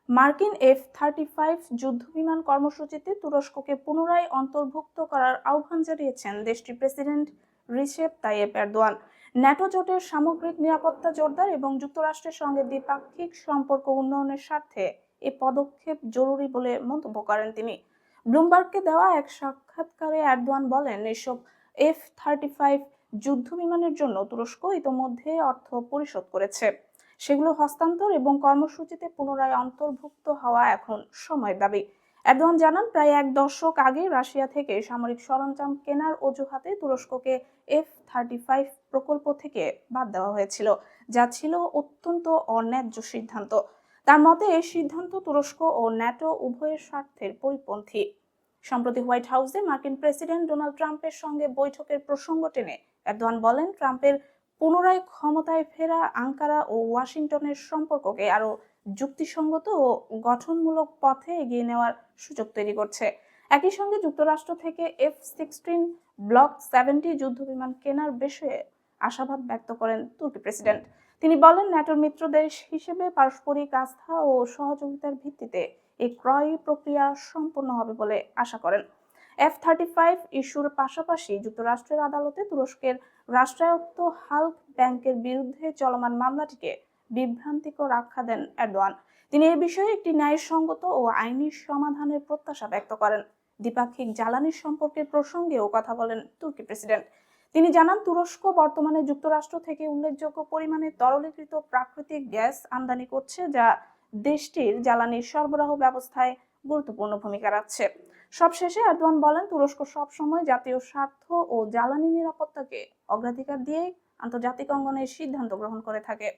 মার্কিন F-35 যুদ্ধবিমান কর্মসূচিতে তুরস্ককে পুনরায় অন্তর্ভুক্ত করার আহ্বান জানিয়েছেন দেশটির president Recep Tayyip Erdogan. NATO জোটের সামগ্রিক নিরাপত্তা জোরদার এবং যুক্তরাষ্ট্রের সঙ্গে দ্বিপাক্ষিক সম্পর্ক উন্নয়নের স্বার্থে এ পদক্ষেপ জরুরি বলে মন্তব্য করেন তিনি। ব্লুমবার্গকে দেওয়া এক সাক্ষাৎকারে এরদোয়ান বলেন, এসব F-35 যুদ্ধবিমানের জন্য তুরস্ক ইতোমধ্যে অর্থ পরিশোধ করেছে। সেগুলো হস্তান্তর এবং কর্মসূচিতে পুনরায় অন্তর্ভুক্ত হওয়া এখন সময়ের দাবি। এরদোয়ান জানান, প্রায় এক দশক আগে রাশিয়া থেকে সামরিক সরঞ্জাম কেনার অজুহাতে তুরস্ককে F-35 প্রকল্প থেকে বাদ দেওয়া হয়েছিল, যা ছিল অত্যন্ত অন্যায্য সিদ্ধান্ত। তার মতে এই সিদ্ধান্ত তুরস্ক ও ন্যাটো উভয়ের স্বার্থের পরিপন্থী। সম্প্রতি হোয়াইট হাউসে মার্কিন প্রেসিডেন্ট ডোনাল্ড ট্রাম্পের সঙ্গে বৈঠকের প্রসঙ্গ টেনে এরদোয়ান বলেন, ট্রাম্পের পুনরায় ক্ষমতায় ফেরা আঙ্কারা ও ওয়াশিংটনের সম্পর্ককে আরো যুক্তিসঙ্গত ও গঠনমূলক পথে এগিয়ে নেওয়ার সুযোগ তৈরি করছে। একই সঙ্গে যুক্তরাষ্ট্র থেকে F-16 ব্লক 70 যুদ্ধবিমান কেনার বিষয়ে আশাবাদ ব্যক্ত করেন তুর্কি প্রেসিডেন্ট। তিনি বলেন, ন্যাটোর মিত্র দেশ হিসেবে পারস্পরিক আস্থা ও সহযোগিতার ভিত্তিতে এই ক্রয় প্রক্রিয়া সম্পন্ন হবে বলে আশা করেন। F-35 ইস্যুর পাশাপাশি যুক্তরাষ্ট্রের আদালতে তুরস্কের রাষ্ট্রায়ত্ত হাল্ক ব্যাংকের বিরুদ্ধে চলমান মামলাটিকে বিভ্রান্তিকর আখ্যা দেন এরদোয়ান। তিনি এই বিষয়ে একটি ন্যায়সঙ্গত ও আইনি সমাধানের প্রত্যাশা ব্যক্ত করেন। দ্বিপাক্ষিক জ্বালানি সম্পর্কের প্রসঙ্গেও কথা বলেন তুর্কি প্রেসিডেন্ট। তিনি জানান, তুরস্ক বর্তমানে যুক্তরাষ্ট্র থেকে উল্লেখযোগ্য পরিমাণে তরলীকৃত প্রাকৃতিক গ্যাস আমদানি করছে, যা দেশটির জ্বালানি সরবরাহ ব্যবস্থায় গুরুত্বপূর্ণ ভূমিকা রাখছে। সবশেষে এরদোয়ান বলেন, তুরস্ক সবসময় জাতীয় স্বার্থ ও জ্বালানি নিরাপত্তাকে অগ্রাধিকার দিয়ে আন্তর্জাতিক অঙ্গনে সিদ্ধান্ত গ্রহণ করে থাকে।